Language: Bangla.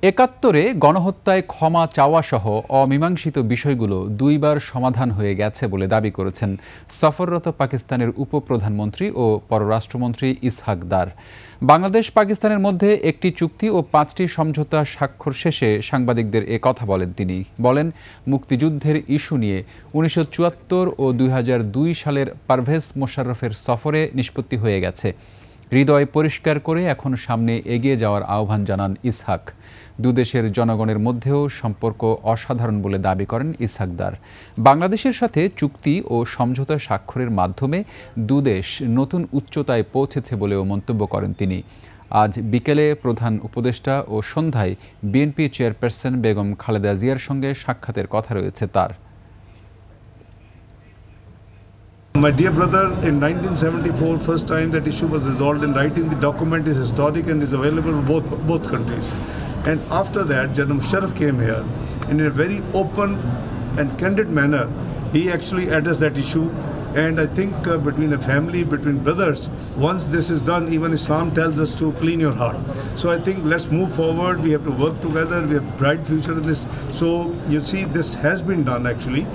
একাত্তরে গণহত্যায় ক্ষমা চাওয়া সহ অমীমাংসিত বিষয়গুলো দুইবার সমাধান হয়ে গেছে বলে দাবি করেছেন সফররত পাকিস্তানের উপপ্রধানমন্ত্রী ও পররাষ্ট্রমন্ত্রী ইসহাক দার। বাংলাদেশ পাকিস্তানের মধ্যে একটি চুক্তি ও 5টি সমঝোতা স্বাক্ষর শেষে সাংবাদিকদের এ কথা বলেন তিনি। বলেন, মুক্তিযুদ্ধের ইস্যু নিয়ে 1974 ও 2002 সালের পারভেজ মোশাররফের সফরে নিষ্পত্তি হয়ে গেছে। হৃদয় পরিষ্কার করে এখন সামনে এগিয়ে যাওয়ার আহ্বান জানান ইসহাক। দুদেশের জনগণের মধ্যেও সম্পর্ক অসাধারণ বলে দাবি করেন ইসহাক দার। বাংলাদেশের সাথে চুক্তি ও সমঝোতা স্বাক্ষরের মাধ্যমে দুদেশ নতুন উচ্চতায় পৌঁছেছে বলেও মন্তব্য করেন তিনি। আজ বিকেলে প্রধান উপদেষ্টা ও সন্ধ্যায় বিএনপি চেয়ারপারসন বেগম খালেদা জিয়ার সঙ্গে সাক্ষাতের কথা রয়েছে তার। My dear brother, in 1974, first time that issue was resolved in writing. The document is historic and is available for both countries. And after that, General Musharraf came here, and in a very open and candid manner, he actually addressed that issue. And I think between a family, between brothers, once this is done, even Islam tells us to clean your heart. So I think let's move forward. We have to work together. We have a bright future in this. So you see, this has been done actually.